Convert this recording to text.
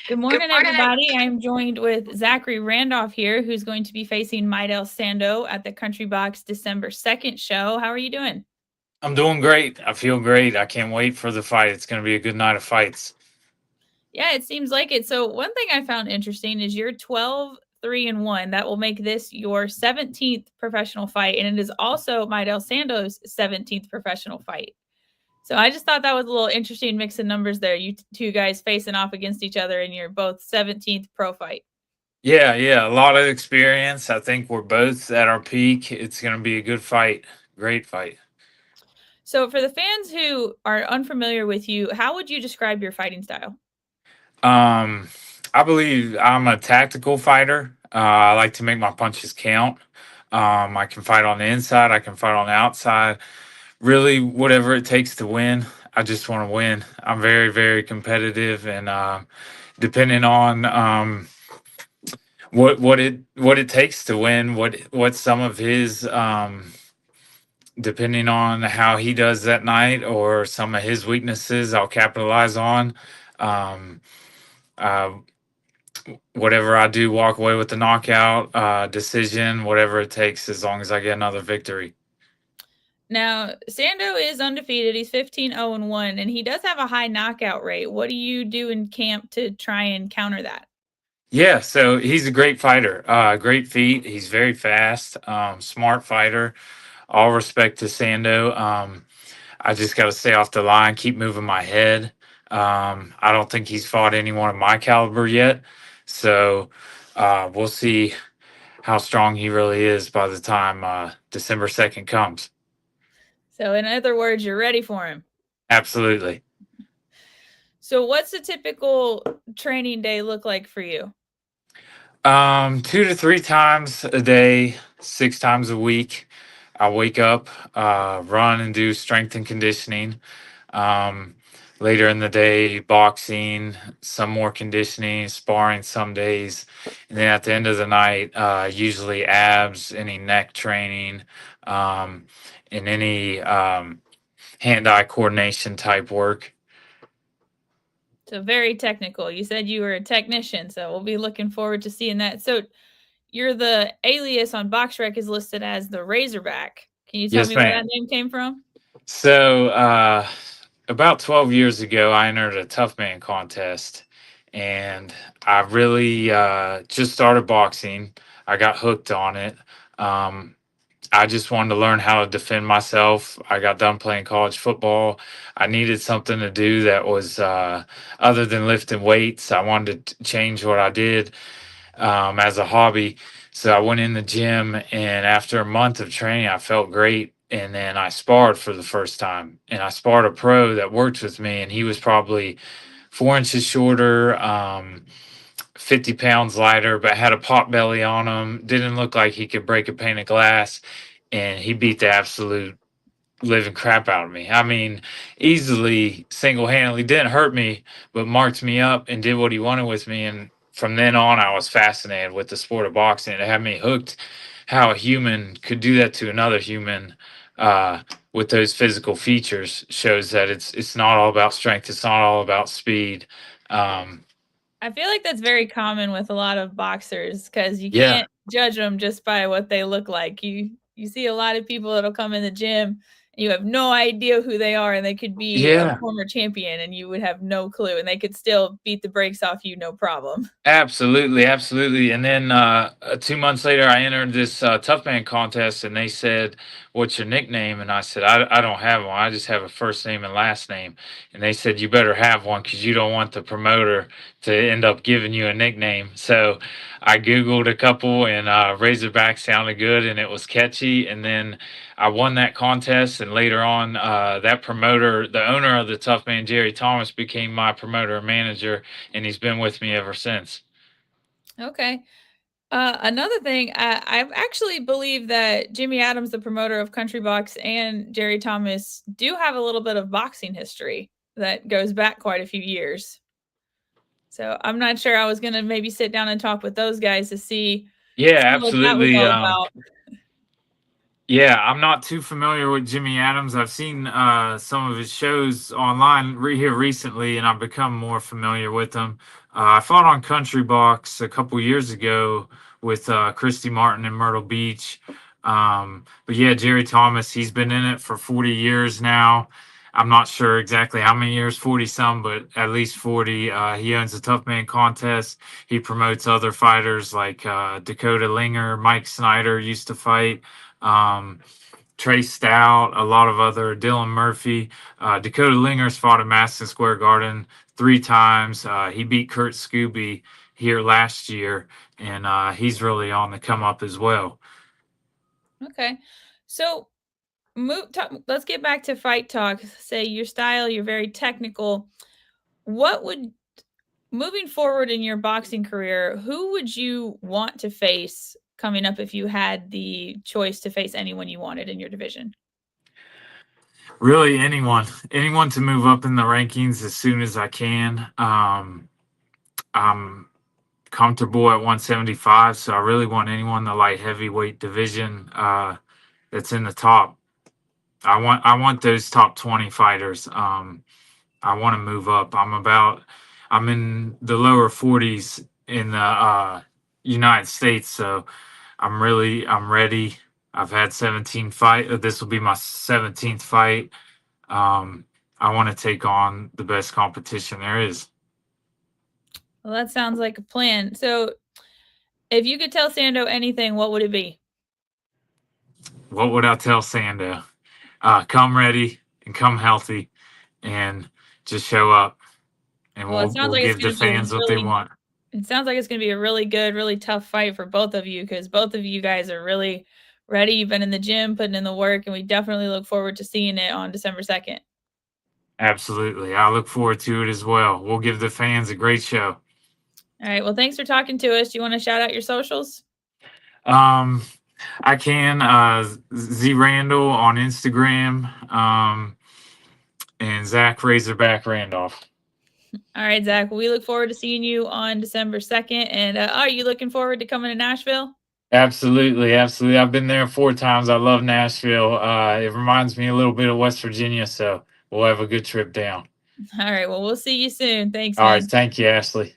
Good Good morning, morning. everybody. I'm joined with Zachary Randolph here, who's going to be facing Maidel Sando at the Country Box December 2nd show. How are you doing? I'm doing great. I feel great. I can't wait for the fight. It's going to be a good night of fights. Yeah, it seems like it. So, one thing I found interesting is you're 12-3-1. That will make this your 17th professional fight. And it is also Maidel Sando's 17th professional fight. So, I just thought that was a little interesting mix of numbers there. You two guys facing off against each other in your both 17th pro fight. Yeah, a lot of experience. I think we're both at our peak. It's going to be a good fight. Great fight. So, for the fans who are unfamiliar with you, how would you describe your fighting style? Um, I believe I'm a tactical fighter. I like to make my punches count. I can fight on the inside. I can fight on the outside. Really, whatever it takes to win. I just want to win. I'm very, very competitive, and depending on what it takes to win, what some of his depending on how he does that night or some of his weaknesses, I'll capitalize on. Um, uh, Whatever I do, walk away with the knockout decision, whatever it takes, as long as I get another victory. Now, Sando is undefeated. He's 15-0-1, and he does have a high knockout rate. What do you do in camp to try and counter that? Yeah, so he's a great fighter, great feet. He's very fast, smart fighter. All respect to Sando. I just got to stay off the line, keep moving my head. I don't think he's fought anyone of my caliber yet. So we'll see how strong he really is by the time December 2nd comes. So, in other words, you're ready for him. Absolutely. So, what's a typical training day look like for you? 2 to 3 times a day, 6 times a week. I wake up, run and do strength and conditioning. Um, Later in the day, boxing, some more conditioning, sparring some days. And then at the end of the night, usually abs, any neck training, and any hand eye coordination type work. So, very technical. You said you were a technician, so we'll be looking forward to seeing that. So, you're the alias on BoxRec is listed as the Razorback. Can you tell Yes, me where ma'am. that name came from? So, about 12 years ago, I entered a tough man contest and I really just started boxing. I got hooked on it. Um, I just wanted to learn how to defend myself. I got done playing college football. I needed something to do that was other than lifting weights. I wanted to change what I did as a hobby. So I went in the gym, and after a month of training, I felt great. And then I sparred for the first time, and I sparred a pro that worked with me, and he was probably 4 inches shorter, 50 pounds lighter, but had a pot belly on him. Didn't look like he could break a pane of glass, and he beat the absolute living crap out of me. I mean, easily single handedly didn't hurt me, but marked me up and did what he wanted with me. And from then on, I was fascinated with the sport of boxing. It had me hooked. How a human could do that to another human with those physical features shows that it's not all about strength. It's not all about speed. Um, I feel like that's very common with a lot of boxers because you yeah, can't judge them just by what they look like. You see a lot of people that'll come in the gym and you have no idea who they are, and they could be a yeah. former champion and you would have no clue, and they could still beat the brakes off you, no problem. Absolutely, absolutely. And then 2 months later, I entered this tough man contest, and they said, "What's your nickname?" And I said, "I don't have one. I just have a first name and last name." And they said, "You better have one because you don't want the promoter to end up giving you a nickname." So I Googled a couple, and Razorback sounded good, and it was catchy. And then I won that contest, and later on, that promoter, the owner of the Tough Man, Jerry Thomas, became my promoter and manager, and he's been with me ever since. Okay. Another thing, I actually believe that Jimmy Adams, the promoter of Country Box, and Jerry Thomas do have a little bit of boxing history that goes back quite a few years. So I'm not sure. I was gonna maybe sit down and talk with those guys to Yeah, see what that was absolutely. all about. Yeah, I'm not too familiar with Jimmy Adams. I've seen some of his shows online here recently, and I've become more familiar with him. I fought on Country Box a couple years ago with Christy Martin in Myrtle Beach. But yeah, Jerry Thomas, he's been in it for 40 years now. I'm not sure exactly how many years, 40 some, but at least 40. He owns the Tough Man contest. He promotes other fighters like Dakota Linger, Mike Snyder used to fight. Um, Trey Stout, a lot of other Dylan Murphy. Dakota Linger's fought at Madison Square Garden 3 times. He beat Kurt Scooby here last year, and he's really on the come up as well. Okay. So let's get back to fight talk. Say your style, you're very technical. What would moving forward in your boxing career, who would you want to face coming up if you had the choice to face anyone you wanted in your division? Really, anyone to move up in the rankings as soon as I can. I'm comfortable at 175, so I really want anyone in the light heavyweight division that's in the top. I want those top 20 fighters. I want to move up. I'm in the lower 40s in the United States, so I'm ready. I've had 17 fight. This will be my 17th fight. Um, I want to take on the best competition there is. Well, that sounds like a plan. So, if you could tell Sando anything, what would it be? What would I tell Sando? Come ready and come healthy, and just show up, and Well, it sounds we'll like it's give the going to be a fans what they really want. it sounds like it's going to be a really good, really tough fight for both of you because both of you guys are really ready. You've been in the gym, putting in the work, and we definitely look forward to seeing it on December 2nd. Absolutely, I look forward to it as well. We'll give the fans a great show. All right. Well, thanks for talking to us. Do you want to shout out your socials? Um, I can Z Randall on Instagram, and Zach Razorback Randolph. All right, Zach. We look forward to seeing you on December 2nd. And are you looking forward to coming to Nashville? Absolutely, absolutely. I've been there 4 times. I love Nashville. It reminds me a little bit of West Virginia, so we'll have a good trip down. All right. Well, we'll see you soon. Thanks, All right, man. thank you, Ashley.